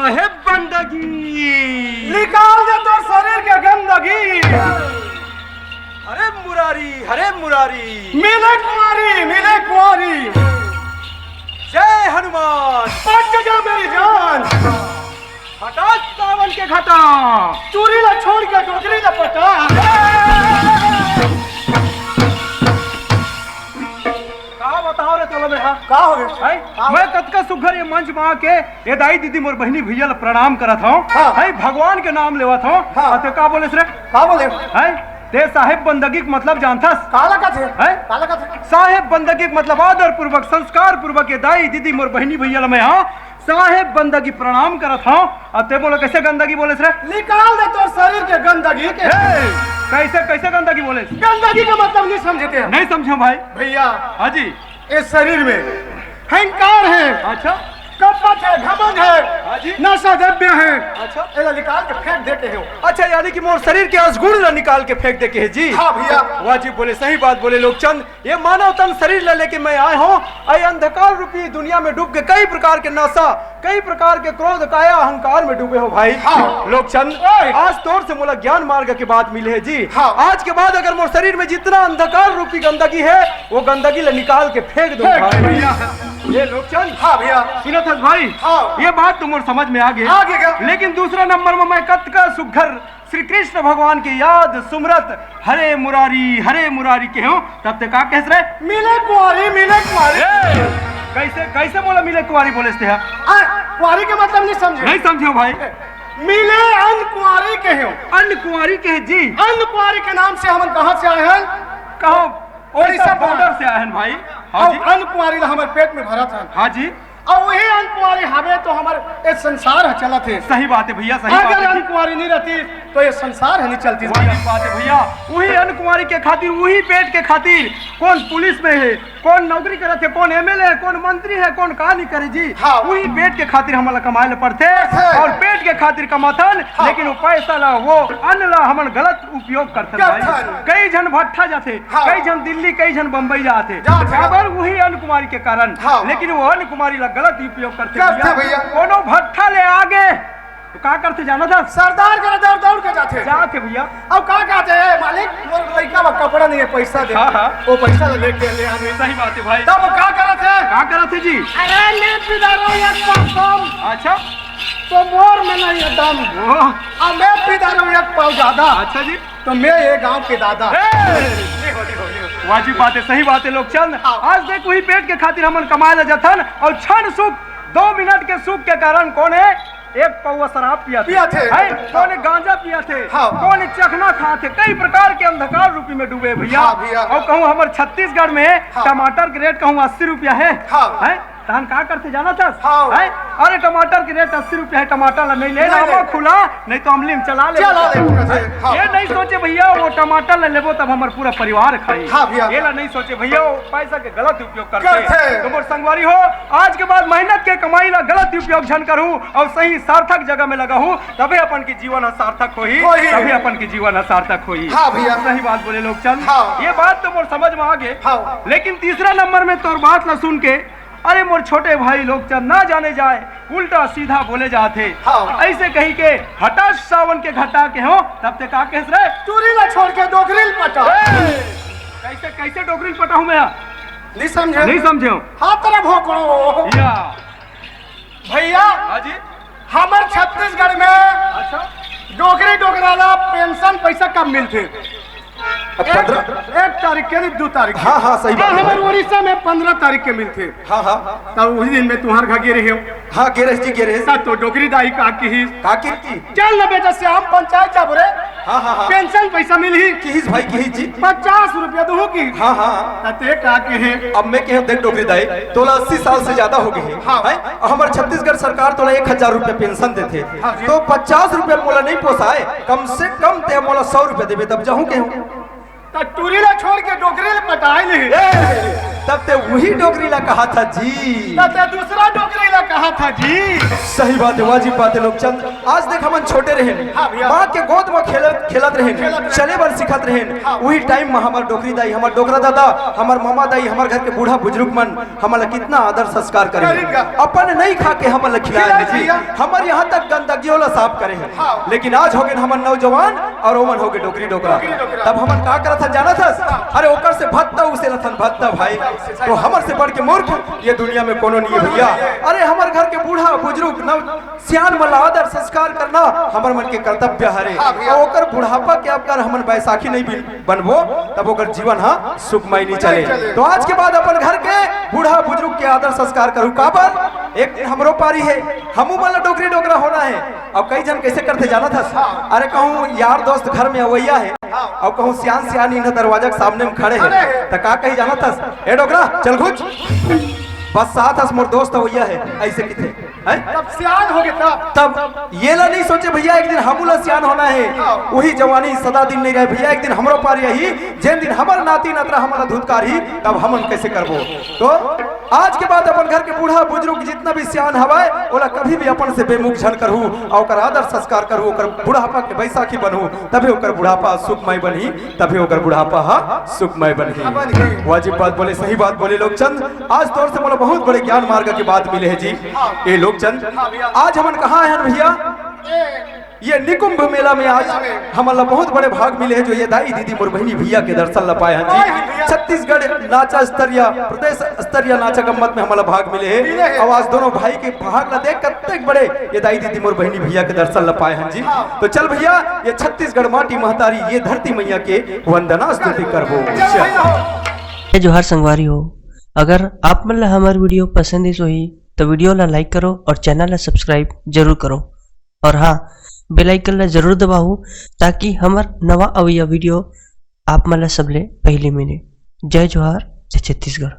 साहेब बंदगी निकाल दे तो शरीर के गंदगी। हरे मुरारी मिले कुंवारी जय हनुमान। बच जा मेरी जान। हटा सावन के घटा, चूरी न छोड़ के डोकरी न पटा। बताओ रे चलो बेटा का हो गया? मैं कतका सुघर ये मंच में आके ये दाई दीदी मोर बहनी भैया प्रणाम करत हूँ। हाँ। भगवान के नाम लेवत हूँ। हाँ। तो का बोले रे? का बोले? ते साहेब बंदगी के मतलब जानथस? काला का थे? है? काला का थे? साहेब बंदगी के मतलब आदर पूर्वक संस्कार पूर्वक ये दाई दीदी मोर बहनी भैया मैं हाँ साहेब बंदगी प्रणाम करत हूँ। अब ते बोलो कैसे गंदगी बोले रे? निकाल दे तो शरीर के गंदगी के। कैसे गंदगी बोले? गंदगी का मतलब नहीं समझते हैं। नहीं समझो भाई। भैया हाँ जी। इस शरीर में अहंकार है, अच्छा कपट है, घमंड है, हाँ जी। नशा द्रव्य है। अच्छा इन्हें निकाल के फेंक देते हो। अच्छा यानी कि मोर शरीर के असगुण ला निकाल के फेंक दे के है जी। हाँ भैया। वाह जी बोले सही बात बोले लोग चंद। ये मानव तन शरीर ला लेके मैं आए हूँ अंधकार रूपी दुनिया में डूब के कई प्रकार के नशा कई प्रकार के क्रोध काया अहंकार में डूबे हो भाई। हाँ। लोग चंद आज तौर से मोला ज्ञान मार्ग की बात मिले है जी। हाँ। आज के बाद अगर मोर शरीर में जितना अंधकार रूपी गंदगी है वो गंदगी ला निकाल के फेंक दो भैया। ये लोग चंद। हाँ भैया। सुनो था भाई। हाँ। ये बात तुम समझ में आ गई। आगे क्या? लेकिन दूसरा नंबर में मैं कत का सुघर श्री कृष्ण भगवान की याद सुमरत हरे मुरारी के हूँ तब तक का कह रहे? मिले कुंवारी। कैसे बोला मिले कुंवारी बोले थे? कुंवारी के मतलब नहीं समझे? नहीं समझो भाई। मिले अन्न कुंवारी के हो। अन्न कुंवारी के जी। अन्न कुंवारी के नाम से हम कहाँ से आए हैं? कहो ओडिशा बॉर्डर से आए हैं भाई। हाँ जी। अन्न कुंवारी हमारे पेट में भरा था। हाँ जी। और वही अन्न कुंवारी हमें तो हमारे एक संसार है चला थे। सही बात है भैया सही अगर बात है अन्न कुंवारी नहीं रहती तो ये संसार है नहीं चलती। वही बात है भैया। वही अन्न कुंवारी के खातिर वही पेट के खातिर कौन पुलिस में है कौन नौकरी करे थे कौन एमएलए है कौन मंत्री है कौन का नहीं करे जी। हाँ। वही पेट के खातिर हमारा कमाए ला पड़ते और पेट के खातिर कमाथन। हाँ। लेकिन वो पैसा ला वो अन्न ला हम गलत उपयोग करते भाई। कई जन भट्ठा जाते। हाँ। कई जन दिल्ली कई जन बम्बई जाते वही अन्न कुमारी के कारण। हाँ। लेकिन वो अन्न कुमारी ला गलत उपयोग करते भैया। कोनो भट्ठा ले आगे तो का करते जाना था? सरदार के दौड़ के जाते भैया। अब का कहते हैं मालिक मोर लड़का में कपड़ा नहीं है पैसा दे। हाँ, हाँ। वो पैसा लेके ले आने। सही बात है भाई। तब का करत है जी? अरे मैं पिदा रहा हूँ एक पाव कम। अच्छा तो मोर में नहीं है दम। अब मैं पिदा रहा हूँ एक पाव ज्यादा। अच्छा जी। तो मैं ये गांव के दादा। देखो वाजिब बात है सही बात है लोग चंद। आज देख वही पेट के खातिर हमन कमाए ला जथन और क्षण सुख 2 मिनट के सुख के कारण कौन है एक पौवा शराब पिया थे। कौन गांजा पिया थे। हाँ। कौन चखना खा थे। कई प्रकार के अंधकार रूपी में डूबे भैया। हाँ भैया। और कहूँ हमारे छत्तीसगढ़ में हाँ। टमाटर के रेट कहूँ 80 रुपया है। हाँ। तहन का करते जाना था? हाँ। अरे टमाटर के रेट 80 रुपया है टमाटर नहीं ले खुला नहीं तो अमली में चला ले। हाँ। ये नहीं सोचे भैया वो टमाटर ले लेबो तब हमारे पूरा परिवार खाई। हाँ भैया। ये ला नहीं सोचे भैया वो पैसा के गलत उपयोग करते। करते। तो मोर संगवारी हो आज के बाद मेहनत के कमाई ला गलत उपयोग झन करूं और सही सार्थक जगह में लगा हूं तबे अपन की जीवन सार्थक होई। तबे अपन की जीवन सार्थक होई। हाँ भैया। सही बात बोले लोग चंद। हाँ। ये बात तो मोर समझ में आ गए। हाँ। लेकिन तीसरा नंबर में तोर बात ला सुन के अरे मोर छोटे भाई लोग चंद ना जाने जाए उल्टा सीधा बोले जाते। हाँ। ऐसे कही के हटा सावन के घटा के हो तब ते का कह रहे? चूरी ना छोड़ के डोकरी पटा। कैसे डोकरी पटा हूं मैं? नहीं समझे? नहीं समझे हो? हाँ तेरा भोकड़ो या भैया। हाँ जी। हमारे छत्तीसगढ़ में अच्छा डोकरा पेंशन पैसा कब मिलते? 1 तारीख के 2 तारीख। हाँ हाँ सही बात है। हमारे उड़ीसा में 15 तारीख के मिलते। हाँ हाँ तब उसी दिन में तुम्हारे घर गिरे हो। हाँ गेरेश जी गेरेश तो डोकरी दाई का की काकी चल ना बेटा से हम पंचायत जा बोले। हाँ हाँ हाँ पेंशन पैसा मिली किहिस भाई किहिस जी 50 रुपया दो की। हाँ हाँ ते का के है अब मैं कहूँ देख डोकरी दाई तोला 80 साल से ज्यादा हो गए। हाँ। हमारे छत्तीसगढ़ सरकार तोला 1000 रुपया पेंशन देते। हाँ जी। तो 50 रुपया मोला नहीं पोसाए कम से कम ते मोला 100 रुपया देवे तब जाऊँ कहूँ। टूरी ला छोड़ के डोकरी ला पटाए नहीं। तब ते वही डोकरी ला कहा था जी। तब ते दूसरा डोकरी ला कहा था जी। सही बात है, वाजिब बात है लोकचंद। आज देख हमन छोटे रहे, हाँ भैया। माँ के गोद में खेलत रहे, चले बर सिखत रहे। वही टाइम में हमार डोकरी दाई, हमार डोकरा दादा, हमार मामा दाई, हमार घर के बूढ़ा बुजुर्ग मन हमला कितना आदर संस्कार करे, अपन नहीं खा के हमला खिलाए जी, हमार यहाँ तक गंदगी ला साफ करे हैं। लेकिन आज हो गए हमन नौजवान और ओमन हो गए डोकरी डोकरा। तब हमन का करत था जाना था, अरे ओकर से भत्ता उसे लथन भत्ता भाई, तो हमर से बढ़ के मूर्ख ये दुनिया में कोनो नहीं है भैया। अरे हमार घर के बूढ़ा बुजुर्ग नव सियान मला आदर संस्कार करना हमर मन के कर्तव्य हरे। और ओकर बुढ़ापा के अगर हमन बैसाखी नहीं बनबो तब ओकर जीवन हाँ सुखमय नहीं चले। तो आज के बाद अपन घर के बूढ़ा बुजुर्ग के आदर संस्कार करूं काबर एक दिन हमरो पारी है, हमू मन डोकरी डोकरा होना है। अब कई जन कैसे करते जाना था, अरे कहूँ यार दोस्त घर में अवैया है और कहूँ सियान सियानी इन्हें दरवाजा के सामने में खड़े हैं तो का कही जाना था, ए डोकरा चल घुच, बस साथ हस मोर दोस्त अवैया है, ऐसे किथे तब सियान हो गए तब ये ला नहीं सोचे भैया एक दिन हमूला सियान होना है। वही जवानी सदा दिन नहीं रहे भैया, एक दिन हमरो पार यही जिन दिन हमर नाती नतरा हमारा धुतकार ही तब हमन कैसे करबो। तो आज के बाद अपन घर के बूढ़ा बुजुर्ग जितना भी सियान हवाए ओला कभी भी अपन से बेमुख झन करहू और ओकर आदर संस्कार करहू, ओकर बुढ़ापा के बैसाखी बनहू, तभी ओकर बुढ़ापा सुखमय बनी, तभी ओकर बुढ़ापा सुखमय बनी। वाजिब बात बोले, सही बात बोले लोकचंद। आज तौर से मोला बहुत बड़े ज्ञान मार्ग की बात मिले है जी। ये लोकचंद आज हमन कहाँ हैं भैया, ये निकुंभ मेला में आज हमारा बहुत बड़े भाग मिले हैं जो ये दाई दीदी मोर बहनी भैया के दर्शन ला पाए हैं जी। छत्तीसगढ़ नाचा स्तरीय प्रदेश स्तरीय नाचा गम्मत में हमारा भाग मिले हैं और आज दोनों भाई के भाग ला देख कत्ते बड़े ये दाई दीदी मोर बहनी भैया के दर्शन ला पाए हैं जी। तो चल भैया ये छत्तीसगढ़ माटी महतारी ये धरती मैया के वंदना स्तुति करबो। जोहार संगवारी हो, अगर आप मन ला हमार वीडियो पसंद ही तो वीडियो ला लाइक करो और चैनल ला सब्सक्राइब जरूर करो और हाँ बेल आइकन ला जरूर दबाओ ताकि हमार नवा अवैया वीडियो आप मन ला सबले पहले मिले। जय जोहार, जय छत्तीसगढ़।